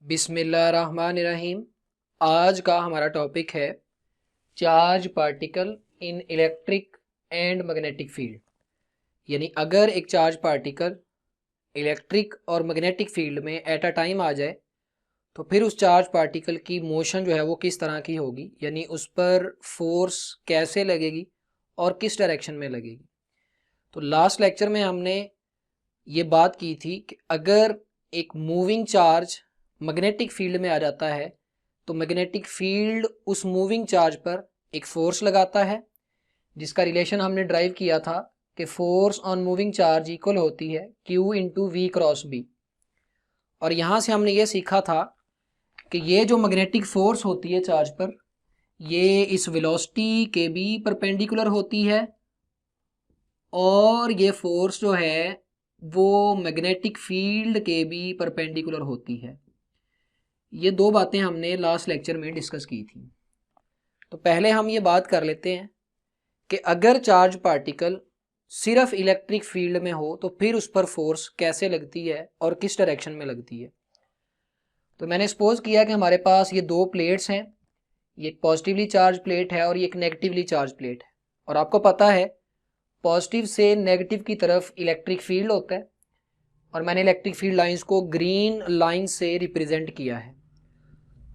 बिस्मिल्लाहिर्रहमानिर्रहीम। आज का हमारा टॉपिक है charge particle in electric and magnetic field. यानी अगर एक चार्ज पार्टिकल इलेक्ट्रिक और मैग्नेटिक फील्ड में एट अ टाइम आ जाए तो फिर उस चार्ज पार्टिकल की मोशन जो है वो किस तरह की होगी, यानी उस पर फोर्स कैसे लगेगी और किस डायरेक्शन में लगेगी। तो लास्ट लेक्चर में हमने ये बात की थी कि अगर एक मूविंग चार्ज मैग्नेटिक फील्ड में आ जाता है तो मैग्नेटिक फील्ड उस मूविंग चार्ज पर एक फोर्स लगाता है, जिसका रिलेशन हमने ड्राइव किया था कि force on moving charge equal होती है Q into V cross B. और यहाँ से हमने ये सीखा था कि ये जो मैग्नेटिक फोर्स होती है चार्ज पर, ये इस वेलोसिटी के भी परपेंडिकुलर होती है और ये फोर्स जो है वो मैग्नेटिक फील्ड के भी परपेंडिकुलर होती है। ये दो बातें हमने लास्ट लेक्चर में डिस्कस की थी। तो पहले हम ये बात कर लेते हैं कि अगर चार्ज पार्टिकल सिर्फ इलेक्ट्रिक फील्ड में हो तो फिर उस पर फोर्स कैसे लगती है और किस डायरेक्शन में लगती है। तो मैंने सपोज किया कि हमारे पास ये दो प्लेट्स हैं, ये एक पॉजिटिवली चार्ज प्लेट है और ये एक नेगेटिवली चार्ज प्लेट है। और आपको पता है पॉजिटिव से नेगेटिव की तरफ इलेक्ट्रिक फील्ड होता है और मैंने इलेक्ट्रिक फील्ड लाइंस को ग्रीन लाइन से रिप्रेजेंट किया है।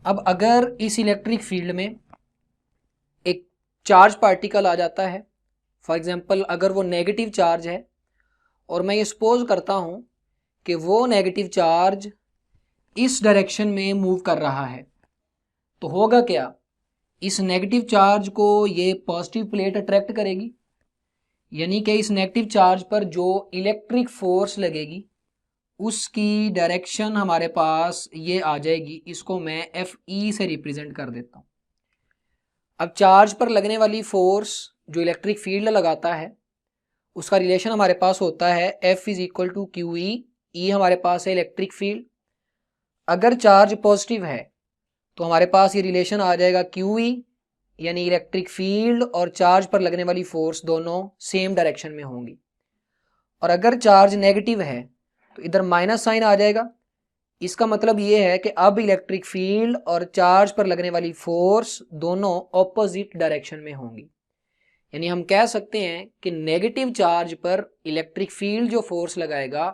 अब अगर इस इलेक्ट्रिक फील्ड में एक चार्ज पार्टिकल आ जाता है, फॉर एग्जांपल अगर वो नेगेटिव चार्ज है और मैं ये सपोज करता हूँ कि वो नेगेटिव चार्ज इस डायरेक्शन में मूव कर रहा है, तो होगा क्या, इस नेगेटिव चार्ज को ये पॉजिटिव प्लेट अट्रैक्ट करेगी, यानी कि इस नेगेटिव चार्ज पर जो इलेक्ट्रिक फोर्स लगेगी उसकी डायरेक्शन हमारे पास ये आ जाएगी। इसको मैं FE से रिप्रेजेंट कर देता हूँ। अब चार्ज पर लगने वाली फोर्स जो इलेक्ट्रिक फील्ड लगाता है उसका रिलेशन हमारे पास होता है F is equal to QE। E हमारे पास है इलेक्ट्रिक फील्ड। अगर चार्ज पॉजिटिव है तो हमारे पास ये रिलेशन आ जाएगा QE, यानी इलेक्ट्रिक फील्ड और चार्ज पर लगने वाली फोर्स दोनों सेम डायरेक्शन में होंगी। और अगर चार्ज नेगेटिव है तो इधर माइनस साइन आ जाएगा। इसका मतलब ये है कि अब इलेक्ट्रिक फील्ड और चार्ज पर लगने वाली फोर्स दोनों ऑपोजिट डायरेक्शन में होंगी। यानी हम कह सकते हैं कि नेगेटिव चार्ज पर इलेक्ट्रिक फील्ड जो फोर्स लगाएगा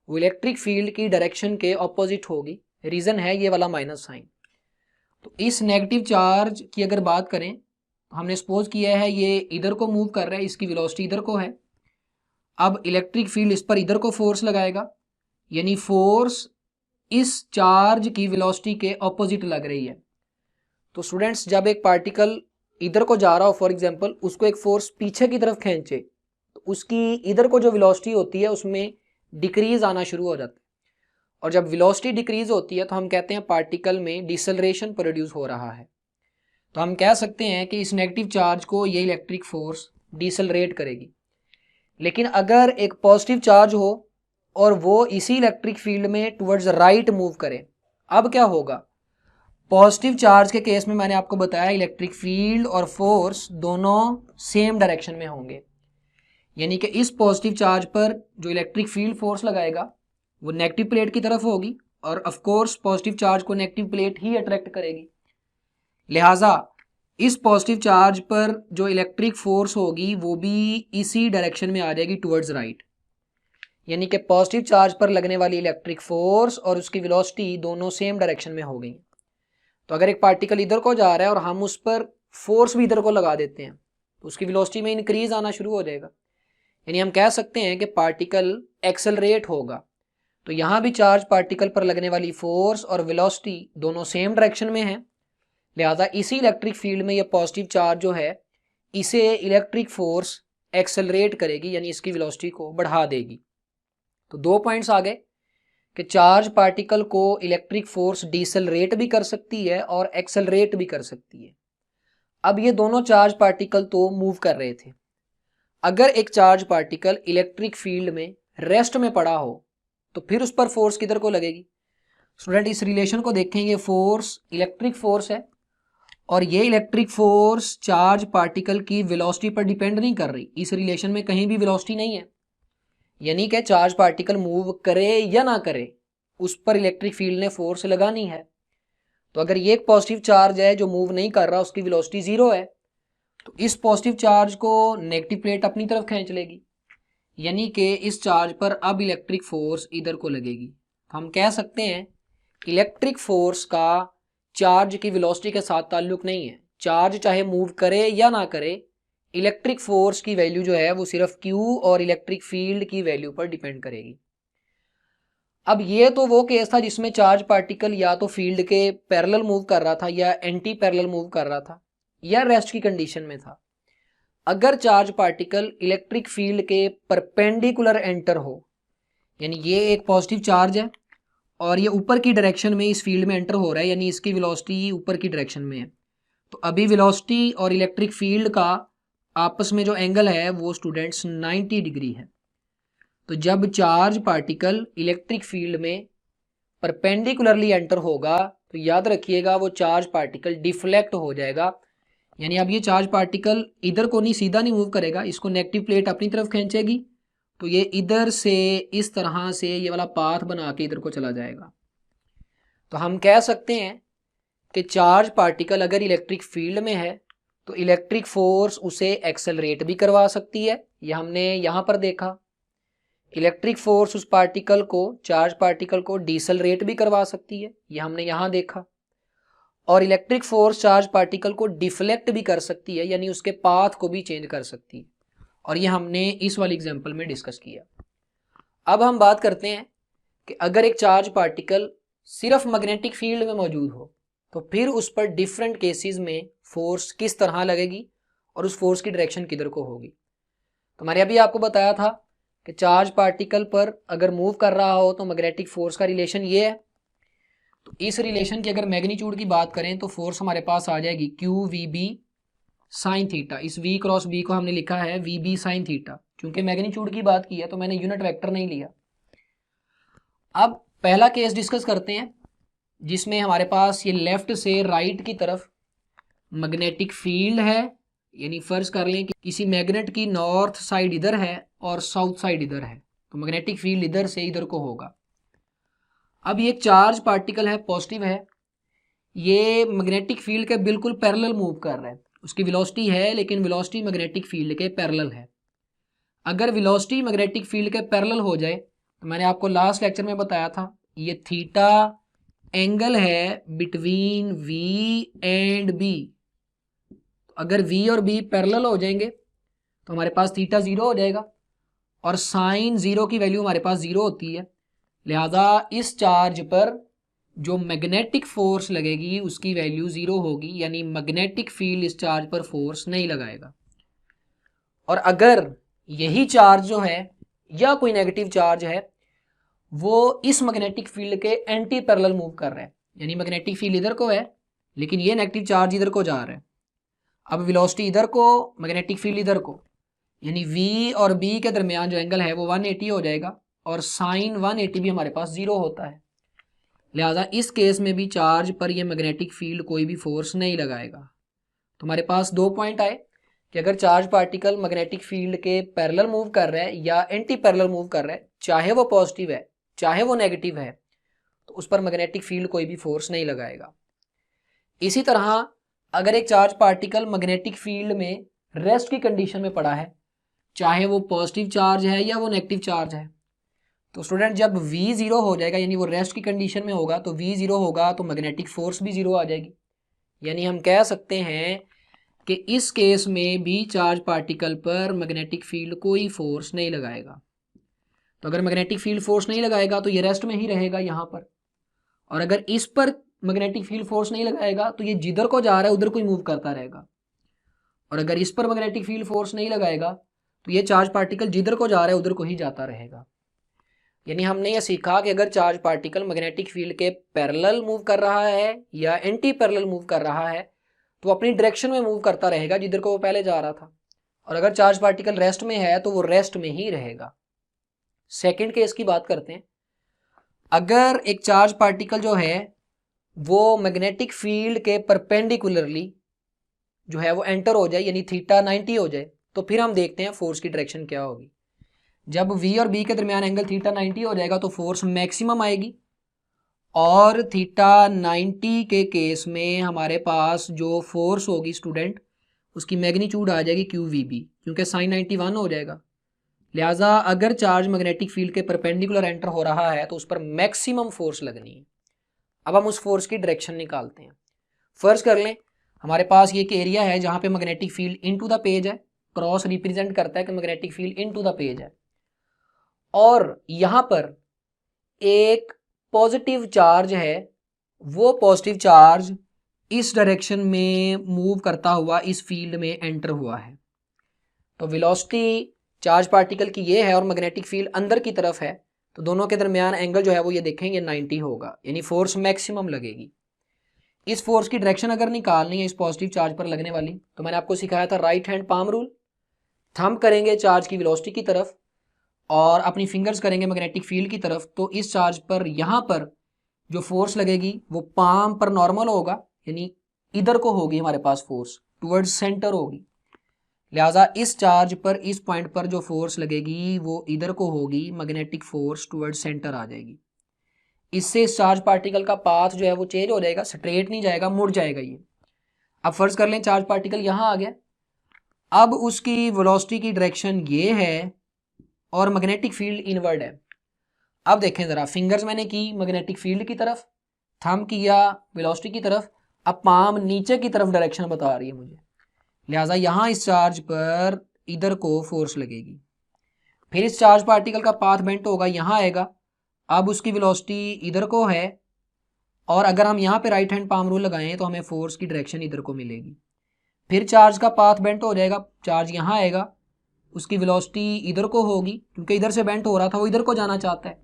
वो इलेक्ट्रिक फील्ड की डायरेक्शन के ऑपोजिट होगी। रीज़न है ये वाला माइनस साइन। तो इस नेगेटिव चार्ज की अगर बात करें तो हमने सपोज किया है ये इधर को मूव कर रहा है, इसकी वेलोसिटी इधर को है। अब इलेक्ट्रिक फील्ड इस पर इधर को फोर्स लगाएगा, यानी फोर्स इस चार्ज की वेलोसिटी के ऑपोजिट लग रही है। तो स्टूडेंट्स, जब एक पार्टिकल इधर को जा रहा हो, फॉर एग्जांपल उसको एक फोर्स पीछे की तरफ खींचे तो उसकी इधर को जो वेलोसिटी होती है उसमें डिक्रीज आना शुरू हो जाता है। और जब वेलोसिटी डिक्रीज होती है तो हम कहते हैं पार्टिकल में डिसलरेशन प्रोड्यूस हो रहा है। तो हम कह सकते हैं कि इस नेगेटिव चार्ज को ये इलेक्ट्रिक फोर्स डिसलरेट करेगी। लेकिन अगर एक पॉजिटिव चार्ज हो और वो इसी इलेक्ट्रिक फील्ड में टुवर्ड्स राइट मूव करे, अब क्या होगा, पॉजिटिव चार्ज के केस में मैंने आपको बताया इलेक्ट्रिक फील्ड और फोर्स दोनों सेम डायरेक्शन में होंगे। यानी कि इस पॉजिटिव चार्ज पर जो इलेक्ट्रिक फील्ड फोर्स लगाएगा वो नेगेटिव प्लेट की तरफ होगी और ऑफ कोर्स पॉजिटिव चार्ज को नेगेटिव प्लेट ही अट्रैक्ट करेगी। लिहाजा इस पॉजिटिव चार्ज पर जो इलेक्ट्रिक फोर्स होगी वो भी इसी डायरेक्शन में आ जाएगी टुवर्ड्स राइट। यानी कि पॉजिटिव चार्ज पर लगने वाली इलेक्ट्रिक फोर्स और उसकी वेलोसिटी दोनों सेम डायरेक्शन में हो गई। तो अगर एक पार्टिकल इधर को जा रहा है और हम उस पर फोर्स भी इधर को लगा देते हैं तो उसकी वेलोसिटी में इंक्रीज आना शुरू हो जाएगा। यानी हम कह सकते हैं कि पार्टिकल एक्सेलरेट होगा। तो यहाँ भी चार्ज पार्टिकल पर लगने वाली फोर्स और वेलोसिटी दोनों सेम डायरेक्शन में है। लिहाजा इसी इलेक्ट्रिक फील्ड में ये पॉजिटिव चार्ज जो है इसे इलेक्ट्रिक फोर्स एक्सेलरेट करेगी, यानी इसकी वेलोसिटी को बढ़ा देगी। तो दो पॉइंट्स आ गए कि चार्ज पार्टिकल को इलेक्ट्रिक फोर्स डिसलरेट भी कर सकती है और एक्सेलरेट भी कर सकती है। अब ये दोनों चार्ज पार्टिकल तो मूव कर रहे थे। अगर एक चार्ज पार्टिकल इलेक्ट्रिक फील्ड में रेस्ट में पड़ा हो तो फिर उस पर फोर्स किधर को लगेगी। स्टूडेंट, इस रिलेशन को देखें, ये फोर्स इलेक्ट्रिक फोर्स है और ये इलेक्ट्रिक फोर्स चार्ज पार्टिकल की वेलोसिटी पर डिपेंड नहीं कर रही। इस रिलेशन में कहीं भी वेलोसिटी नहीं है, यानी कि चार्ज पार्टिकल मूव करे या ना करे उस पर इलेक्ट्रिक फील्ड ने फोर्स लगानी है। तो अगर ये एक पॉजिटिव चार्ज है जो मूव नहीं कर रहा, उसकी वेलोसिटी 0 है, तो इस पॉजिटिव चार्ज को नेगेटिव प्लेट अपनी तरफ खींच लेगी, यानी कि इस चार्ज पर अब इलेक्ट्रिक फोर्स इधर को लगेगी। हम कह सकते हैं इलेक्ट्रिक फोर्स का चार्ज की वेलोसिटी के साथ ताल्लुक नहीं है। चार्ज चाहे मूव करे या ना करे, इलेक्ट्रिक फोर्स की वैल्यू जो है वो सिर्फ Q और इलेक्ट्रिक फील्ड की वैल्यू पर डिपेंड करेगी। अब ये तो वो केस था जिसमें चार्ज पार्टिकल या तो फील्ड के पैरेलल मूव कर रहा था या एंटी पैरेलल मूव कर रहा था या रेस्ट की कंडीशन में था। अगर चार्ज पार्टिकल इलेक्ट्रिक फील्ड के परपेंडिकुलर एंटर हो, यानी ये एक पॉजिटिव चार्ज है और ये ऊपर की डायरेक्शन में इस फील्ड में एंटर हो रहा है, यानी इसकी वेलोसिटी ऊपर की डायरेक्शन में है, तो अभी वेलोसिटी और इलेक्ट्रिक फील्ड का आपस में जो एंगल है वो स्टूडेंट्स 90 डिग्री है। तो जब चार्ज पार्टिकल इलेक्ट्रिक फील्ड में परपेंडिकुलरली एंटर होगा तो याद रखिएगा वो चार्ज पार्टिकल डिफ्लेक्ट हो जाएगा, यानी अब ये चार्ज पार्टिकल इधर को नहीं, सीधा नहीं मूव करेगा, इसको नेगेटिव प्लेट अपनी तरफ खींचेगी, तो ये इधर से इस तरह से ये वाला पाथ बना के इधर को चला जाएगा। तो हम कह सकते हैं कि चार्ज पार्टिकल अगर इलेक्ट्रिक फील्ड में है तो इलेक्ट्रिक फोर्स उसे एक्सेलरेट भी करवा सकती है, ये हमने यहाँ पर देखा। इलेक्ट्रिक फोर्स उस पार्टिकल को, चार्ज पार्टिकल को डिसलरेट भी करवा सकती है, ये हमने यहाँ देखा। और इलेक्ट्रिक फोर्स चार्ज पार्टिकल को डिफ्लेक्ट भी कर सकती है, यानी उसके पाथ को भी चेंज कर सकती है, और ये हमने इस वाली एग्जांपल में डिस्कस किया। अब हम बात करते हैं कि अगर एक चार्ज पार्टिकल सिर्फ मैग्नेटिक फील्ड में मौजूद हो तो फिर उस पर डिफरेंट केसेस में फोर्स किस तरह लगेगी और उस फोर्स की डायरेक्शन किधर को होगी। तो मैंने अभी आपको बताया था कि चार्ज पार्टिकल पर अगर मूव कर रहा हो तो मैग्नेटिक फोर्स का रिलेशन ये है। तो इस रिलेशन की अगर मैग्नीट्यूड की बात करें तो फोर्स हमारे पास आ जाएगी QVB साइन थीटा। इस V क्रॉस B को हमने लिखा है VB साइन थीटा, क्योंकि मैग्नीट्यूड की बात की है तो मैंने यूनिट वेक्टर नहीं लिया। अब पहला केस डिस्कस करते हैं जिसमें हमारे पास ये लेफ्ट से राइट की तरफ मैग्नेटिक फील्ड है, यानी फर्ज कर लें कि किसी मैग्नेट की नॉर्थ साइड इधर है और साउथ साइड इधर है, तो मैग्नेटिक फील्ड इधर से इधर को होगा। अब ये चार्ज पार्टिकल है, पॉजिटिव है, ये मैग्नेटिक फील्ड के बिल्कुल पैरेलल मूव कर रहा है, उसकी वेलोसिटी है लेकिन वेलोसिटी मैग्नेटिक फील्ड के पैरेलल है। अगर वेलोसिटी मैग्नेटिक फील्ड के पैरेलल हो जाए तो मैंने आपको लास्ट लेक्चर में बताया था ये थीटा एंगल है बिटवीन V एंड B। अगर V और B पैरेलल हो जाएंगे तो हमारे पास थीटा 0 हो जाएगा और साइन 0 की वैल्यू हमारे पास 0 होती है, लिहाजा इस चार्ज पर जो मैग्नेटिक फोर्स लगेगी उसकी वैल्यू 0 होगी, यानी मैग्नेटिक फील्ड इस चार्ज पर फोर्स नहीं लगाएगा। और अगर यही चार्ज जो है या कोई नेगेटिव चार्ज है वो इस मैग्नेटिक फील्ड के एंटी पैरेलल मूव कर रहा है, यानी मैग्नेटिक फील्ड इधर को है लेकिन ये नेगेटिव चार्ज इधर को जा रहा है, अब वेलोसिटी इधर को, मैग्नेटिक फील्ड इधर को, यानी V और B के दरमियान जो एंगल है वो 180 हो जाएगा और साइन 180 भी हमारे पास 0 होता है, लिहाजा इस केस में भी चार्ज पर ये मैग्नेटिक फील्ड कोई भी फोर्स नहीं लगाएगा। तो हमारे पास 2 पॉइंट आए कि अगर चार्ज पार्टिकल मैग्नेटिक फील्ड के पैरेलल मूव कर रहा है या एंटी पैरेलल मूव कर रहा है, चाहे वो पॉजिटिव है चाहे वो नेगेटिव है, तो उस पर मैग्नेटिक फील्ड कोई भी फोर्स नहीं लगाएगा। इसी तरह अगर एक चार्ज पार्टिकल मैग्नेटिक फील्ड में रेस्ट की कंडीशन में पड़ा है, चाहे वो पॉजिटिव चार्ज है या वो नेगेटिव चार्ज है, तो स्टूडेंट जब V 0 हो जाएगा यानी वो रेस्ट की कंडीशन में होगा, तो V 0 होगा तो मैग्नेटिक फोर्स भी 0 आ जाएगी, यानी हम कह सकते हैं कि इस केस में भी चार्ज पार्टिकल पर मैग्नेटिक फील्ड कोई फोर्स नहीं लगाएगा। तो अगर मैग्नेटिक फील्ड फोर्स नहीं लगाएगा तो ये रेस्ट में ही रहेगा यहाँ पर, और अगर इस पर मैग्नेटिक फील्ड फोर्स नहीं लगाएगा तो ये जिधर को जा रहा है उधर को ही मूव करता रहेगा, और अगर इस पर मैग्नेटिक फील्ड फोर्स नहीं लगाएगा तो ये चार्ज पार्टिकल जिधर को जा रहा है उधर को ही जाता रहेगा। यानी हमने ये सीखा कि अगर चार्ज पार्टिकल मैग्नेटिक फील्ड के पैरेलल मूव कर रहा है या एंटी पैरेलल मूव कर रहा है तो अपनी डायरेक्शन में मूव करता रहेगा जिधर को वो पहले जा रहा था, और अगर चार्ज पार्टिकल रेस्ट में है तो वो रेस्ट में ही रहेगा। सेकंड केस की बात करते हैं। अगर एक चार्ज पार्टिकल जो है वो मैग्नेटिक फील्ड के परपेंडिकुलरली जो है वो एंटर हो जाए, यानी थीटा 90 हो जाए, तो फिर हम देखते हैं फोर्स की डायरेक्शन क्या होगी। जब V और B के दरमियान एंगल थीटा 90 हो जाएगा तो फोर्स मैक्सिमम आएगी और थीटा 90 के केस में हमारे पास जो फोर्स होगी स्टूडेंट, उसकी मैग्नीट्यूड आ जाएगी QVB, क्योंकि साइन 91 हो जाएगा। लिहाजा अगर चार्ज मैग्नेटिक फील्ड के परपेंडिकुलर एंटर हो रहा है तो उस पर मैक्सिमम फोर्स लगनी है। अब हम उस फोर्स की डायरेक्शन निकालते हैं। फर्ज कर लें हमारे पास ये एक एरिया है जहां पे magnetic field into the page है, क्रॉस रिप्रेजेंट करता है कि magnetic field into the page है, और यहां पर एक पॉजिटिव चार्ज है, वो पॉजिटिव चार्ज इस डायरेक्शन में मूव करता हुआ इस फील्ड में एंटर हुआ है। तो वेलोसिटी चार्ज पार्टिकल की ये है और मैग्नेटिक फील्ड अंदर की तरफ है, तो दोनों के दरमियान एंगल जो है वो ये देखेंगे 90 होगा, यानी फोर्स मैक्सिमम लगेगी। इस फोर्स की डायरेक्शन अगर निकालनी है इस पॉजिटिव चार्ज पर लगने वाली, तो मैंने आपको सिखाया था right hand palm rule. Thumb करेंगे चार्ज की वेलोसिटी की तरफ और अपनी फिंगर्स करेंगे मैग्नेटिक फील्ड की तरफ, तो इस चार्ज पर यहाँ पर जो फोर्स लगेगी वो पाम पर नॉर्मल होगा, यानी इधर को होगी हमारे पास फोर्स, टुवर्ड्स सेंटर होगी। लिहाजा इस चार्ज पर इस पॉइंट पर जो फोर्स लगेगी वो इधर को होगी, मैग्नेटिक फोर्स टुवर्ड्स सेंटर आ जाएगी। इससे इस चार्ज पार्टिकल का पाथ जो है वो चेंज हो जाएगा, स्ट्रेट नहीं जाएगा, मुड़ जाएगा ये। अब फर्ज कर लें चार्ज पार्टिकल यहाँ आ गया, अब उसकी वेलोसिटी की डायरेक्शन ये है और मैग्नेटिक फील्ड इनवर्ड है। अब देखें ज़रा, फिंगर्स मैंने की मैग्नेटिक फील्ड की तरफ, थंब किया वेलोसिटी की तरफ, अब पाम नीचे की तरफ डायरेक्शन बता रही है मुझे, लिहाजा यहाँ इस चार्ज पर इधर को फोर्स लगेगी। फिर इस चार्ज पार्टिकल का पाथ बेंट होगा, यहाँ आएगा, अब उसकी वेलोसिटी इधर को है, और अगर हम यहाँ पे राइट हैंड पाम रूल लगाएं तो हमें फोर्स की डायरेक्शन इधर को मिलेगी। फिर चार्ज का पाथ बेंट हो जाएगा, चार्ज यहाँ आएगा, उसकी वेलोसिटी इधर को होगी, क्योंकि इधर से बेंट हो रहा था वो इधर को जाना चाहता है,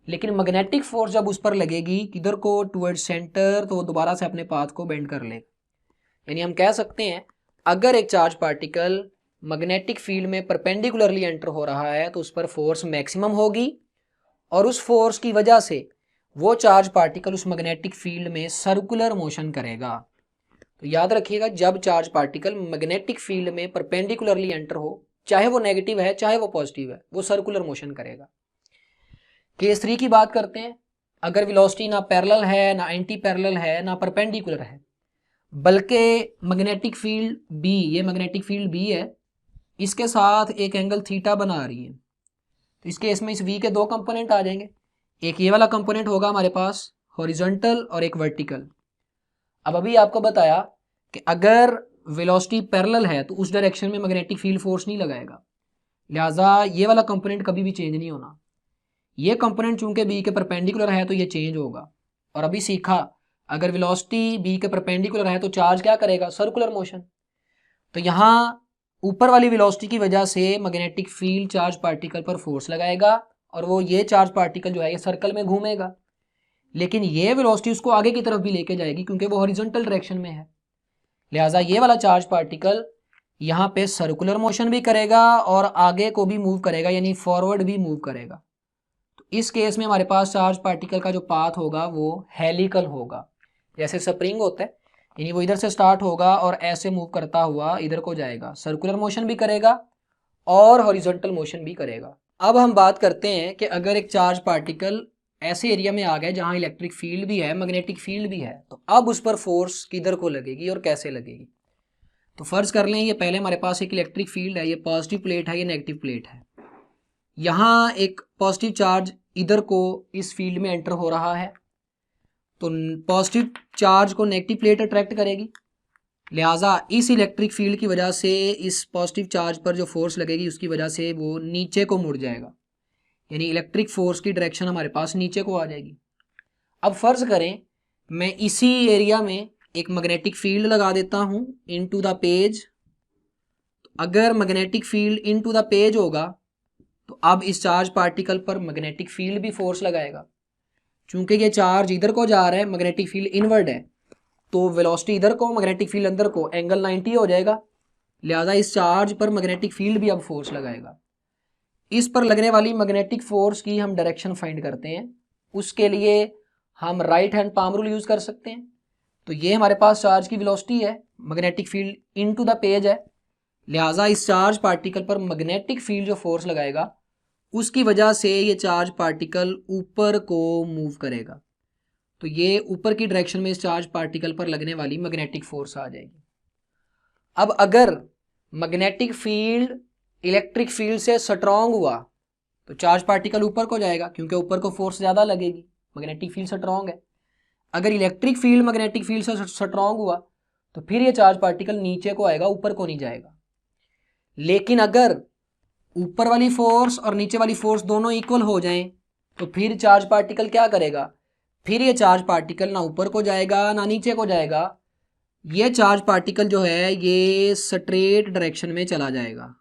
लेकिन मैग्नेटिक फोर्स जब उस पर लगेगी किधर को, टुवर्ड्स सेंटर, तो वो दोबारा से अपने पाथ को बेंड कर लेगा। यानी हम कह सकते हैं अगर एक चार्ज पार्टिकल मैग्नेटिक फील्ड में परपेंडिकुलरली एंटर हो रहा है तो उस पर फोर्स मैक्सिमम होगी, और उस फोर्स की वजह से वो चार्ज पार्टिकल उस मैग्नेटिक फील्ड में सर्कुलर मोशन करेगा। तो याद रखिएगा, जब चार्ज पार्टिकल मैग्नेटिक फील्ड में परपेंडिकुलरली एंटर हो, चाहे वो नेगेटिव है चाहे वो पॉजिटिव है, वो सर्कुलर मोशन करेगा। केस 3 की बात करते हैं। अगर वेलोसिटी ना पैरेलल है, ना एंटी पैरेलल है, ना परपेंडिकुलर है, बल्कि मैग्नेटिक फील्ड बी, ये मैग्नेटिक फील्ड बी है, इसके साथ एक एंगल थीटा बना रही है, तो इस केस में इस वी के दो कंपोनेंट आ जाएंगे। एक ये वाला कंपोनेंट होगा हमारे पास हॉरिजॉन्टल और एक वर्टिकल। अब अभी आपको बताया कि अगर वेलोसिटी पैरेलल है तो उस डायरेक्शन में मैग्नेटिक फील्ड फोर्स नहीं लगाएगा, लिहाजा ये वाला कंपोनेंट कभी भी चेंज नहीं होना। ये कंपोनेंट चूंकि बी के परपेंडिकुलर है तो ये चेंज होगा। और अभी सीखा अगर वेलोसिटी बी के परपेंडिकुलर है तो चार्ज क्या करेगा, सर्कुलर मोशन। तो यहाँ ऊपर वाली वेलोसिटी की वजह से मैग्नेटिक फील्ड चार्ज पार्टिकल पर फोर्स लगाएगा और वो ये चार्ज पार्टिकल जो है ये सर्कल में घूमेगा, लेकिन ये वेलोसिटी उसको आगे की तरफ भी लेके जाएगी क्योंकि वो हॉरिजॉन्टल डायरेक्शन में है। लिहाजा ये वाला चार्ज पार्टिकल यहाँ पे सर्कुलर मोशन भी करेगा और आगे को भी मूव करेगा, यानी फॉरवर्ड भी मूव करेगा। तो इस केस में हमारे पास चार्ज पार्टिकल का जो पाथ होगा वो हेलिकल होगा, जैसे स्प्रिंग होता है, यानी वो इधर से स्टार्ट होगा और ऐसे मूव करता हुआ इधर को जाएगा, सर्कुलर मोशन भी करेगा और हॉरिजॉन्टल मोशन भी करेगा। अब हम बात करते हैं कि अगर एक चार्ज पार्टिकल ऐसे एरिया में आ गया जहां इलेक्ट्रिक फील्ड भी है, मैग्नेटिक फील्ड भी है, तो अब उस पर फोर्स किधर को लगेगी और कैसे लगेगी। तो फर्ज कर लें ये पहले हमारे पास एक इलेक्ट्रिक फील्ड है, ये पॉजिटिव प्लेट है, ये नेगेटिव प्लेट है। यहाँ एक पॉजिटिव चार्ज इधर को इस फील्ड में एंटर हो रहा है, तो पॉजिटिव चार्ज को नेगेटिव प्लेट अट्रैक्ट करेगी, लिहाजा इस इलेक्ट्रिक फील्ड की वजह से इस पॉजिटिव चार्ज पर जो फोर्स लगेगी उसकी वजह से वो नीचे को मुड़ जाएगा, यानी इलेक्ट्रिक फोर्स की डायरेक्शन हमारे पास नीचे को आ जाएगी। अब फर्ज करें मैं इसी एरिया में एक मैग्नेटिक फील्ड लगा देता हूं इनटू द पेज। अगर magnetic field into the page होगा तो अब इस चार्ज पार्टिकल पर मैग्नेटिक फील्ड भी फोर्स लगाएगा। चूंकि ये चार्ज इधर को जा रहा है, मैग्नेटिक फील्ड इनवर्ड है, तो वेलोसिटी इधर को, मैग्नेटिक फील्ड अंदर को, एंगल 90 हो जाएगा। लिहाजा इस चार्ज पर मैग्नेटिक फील्ड भी अब फोर्स लगाएगा। इस पर लगने वाली मैग्नेटिक फोर्स की हम डायरेक्शन फाइंड करते हैं, उसके लिए हम right hand palm rule use कर सकते हैं। तो ये हमारे पास चार्ज की वेलोसिटी है, magnetic field into the page है, लिहाजा इस चार्ज पार्टिकल पर मैग्नेटिक फील्ड जो फोर्स लगाएगा उसकी वजह से ये चार्ज पार्टिकल ऊपर को मूव करेगा। तो ये ऊपर की डायरेक्शन में इस चार्ज पार्टिकल पर लगने वाली मैग्नेटिक फोर्स आ जाएगी। अब अगर मैग्नेटिक फील्ड इलेक्ट्रिक फील्ड से स्ट्रांग हुआ तो चार्ज पार्टिकल ऊपर को जाएगा, क्योंकि ऊपर को फोर्स ज़्यादा लगेगी, मैग्नेटिक फील्ड स्ट्रांग है। अगर इलेक्ट्रिक फील्ड मैग्नेटिक फील्ड से स्ट्रांग हुआ तो फिर ये चार्ज पार्टिकल नीचे को आएगा, ऊपर को नहीं जाएगा। लेकिन अगर ऊपर वाली फोर्स और नीचे वाली फोर्स दोनों इक्वल हो जाएं तो फिर चार्ज पार्टिकल क्या करेगा, फिर ये चार्ज पार्टिकल ना ऊपर को जाएगा ना नीचे को जाएगा, ये चार्ज पार्टिकल जो है ये स्ट्रेट डायरेक्शन में चला जाएगा।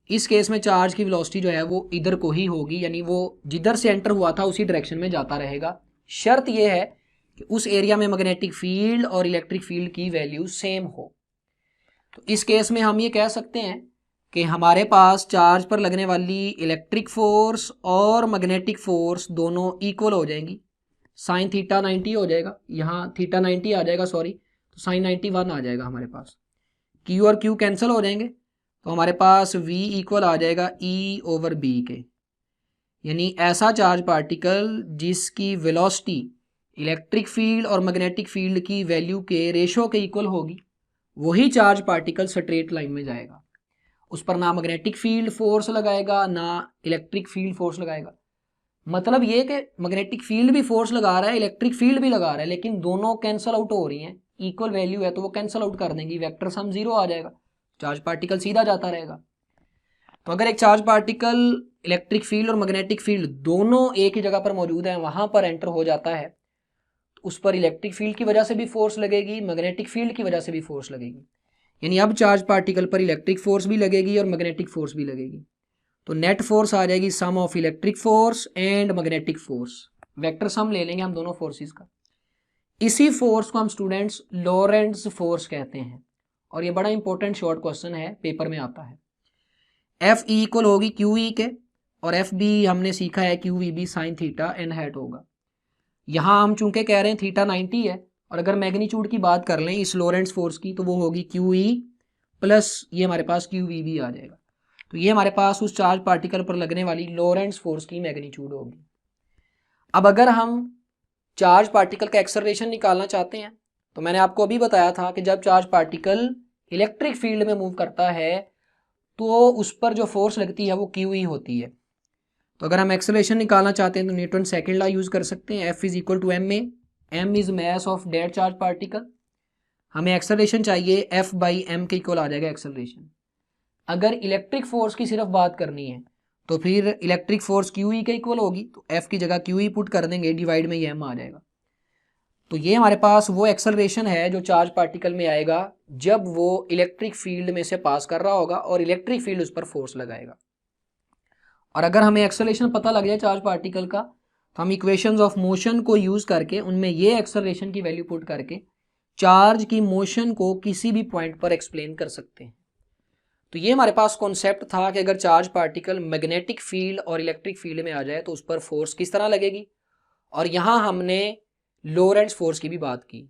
इस केस में चार्ज की वेलोसिटी जो है वो इधर को ही होगी, यानी वो जिधर से एंटर हुआ था उसी डायरेक्शन में जाता रहेगा। शर्त यह है कि उस एरिया में मैग्नेटिक फील्ड और इलेक्ट्रिक फील्ड की वैल्यू सेम हो। तो इस केस में हम ये कह सकते हैं कि हमारे पास चार्ज पर लगने वाली इलेक्ट्रिक फोर्स और मैग्नेटिक फोर्स दोनों इक्वल हो जाएंगी। साइन थीटा 90 हो जाएगा, यहाँ थीटा 90 आ जाएगा, सॉरी, तो साइन 91 आ जाएगा हमारे पास। क्यू और क्यू कैंसिल हो जाएंगे तो हमारे पास v इक्वल आ जाएगा e ओवर b के। यानी ऐसा चार्ज पार्टिकल जिसकी वेलोसिटी इलेक्ट्रिक फील्ड और मैग्नेटिक फील्ड की वैल्यू के रेशो के इक्वल होगी, वही चार्ज पार्टिकल स्ट्रेट लाइन में जाएगा। उस पर ना मैग्नेटिक फील्ड फोर्स लगाएगा ना इलेक्ट्रिक फील्ड फोर्स लगाएगा। मतलब ये कि मैग्नेटिक फील्ड भी फोर्स लगा रहा है, इलेक्ट्रिक फील्ड भी लगा रहा है, लेकिन दोनों कैंसिल आउट हो रही हैं, इक्वल वैल्यू है तो वो कैंसिल आउट कर देंगी, वेक्टर सम 0 आ जाएगा, चार्ज पार्टिकल सीधा जाता रहेगा। तो अगर एक चार्ज पार्टिकल इलेक्ट्रिक फील्ड और मैग्नेटिक फील्ड दोनों एक ही जगह पर मौजूद है, वहां पर एंटर हो जाता है, तो उस पर इलेक्ट्रिक फील्ड की वजह से भी फोर्स लगेगी, मैग्नेटिक फील्ड की वजह से भी फोर्स लगेगी। यानी अब चार्ज पार्टिकल पर इलेक्ट्रिक फोर्स भी लगेगी और मैग्नेटिक फोर्स भी लगेगी। तो नेट फोर्स आ जाएगी sum of electric force and magnetic force. Vector sum ले लेंगे हम दोनों फोर्सेस का। इसी फोर्स को हम स्टूडेंट्स लॉरेंट्ज फोर्स कहते हैं, और ये बड़ा इंपॉर्टेंट शॉर्ट क्वेश्चन है, पेपर में आता है। एफ ई इक्वल होगी क्यू ई के, और एफ बी हमने सीखा है Q V B sine theta n hat होगा। यहाँ हम चूंकि कह रहे हैं थीटा 90 है, और अगर मैग्नीट्यूड की बात कर लें इस लॉरेंट्ज फोर्स की तो वो होगी क्यू ई प्लस ये हमारे पास क्यू वी बी आ जाएगा। तो ये हमारे पास उस चार्ज पार्टिकल पर लगने वाली लॉरेंट्ज फोर्स की मैग्नीट्यूड होगी। अब अगर हम चार्ज पार्टिकल का एक्सेलरेशन निकालना चाहते हैं तो मैंने आपको अभी बताया था कि जब चार्ज पार्टिकल इलेक्ट्रिक फील्ड में मूव करता है तो उस पर जो फोर्स लगती है वो क्यू ई होती है। तो अगर हम एक्सेलरेशन निकालना चाहते हैं तो न्यूटन सेकंड लॉ यूज़ कर सकते हैं, F is equal to M A, M is mass of dead charge particle. हमें एक्सेलरेशन चाहिए F बाई एम के इक्वल आ जाएगा एक्सेलरेशन। अगर इलेक्ट्रिक फोर्स की सिर्फ बात करनी है तो फिर इलेक्ट्रिक फोर्स क्यू ई के इक्वल होगी, तो F की जगह क्यू ई पुट कर देंगे, डिवाइड में ये m आ जाएगा। तो ये हमारे पास वो एक्सेलरेशन है जो चार्ज पार्टिकल में आएगा जब वो इलेक्ट्रिक फील्ड में से पास कर रहा होगा और इलेक्ट्रिक फील्ड उस पर फोर्स लगाएगा। और अगर हमें एक्सेलरेशन पता लग जाए चार्ज पार्टिकल का तो हम इक्वेशंस ऑफ मोशन को यूज़ करके उनमें ये एक्सेलरेशन की वैल्यू पुट करके चार्ज की मोशन को किसी भी पॉइंट पर एक्सप्लेन कर सकते हैं। तो ये हमारे पास कॉन्सेप्ट था कि अगर चार्ज पार्टिकल मैग्नेटिक फील्ड और इलेक्ट्रिक फील्ड में आ जाए तो उस पर फोर्स किस तरह लगेगी, और यहाँ हमने लॉरेंट्ज फोर्स की भी बात की।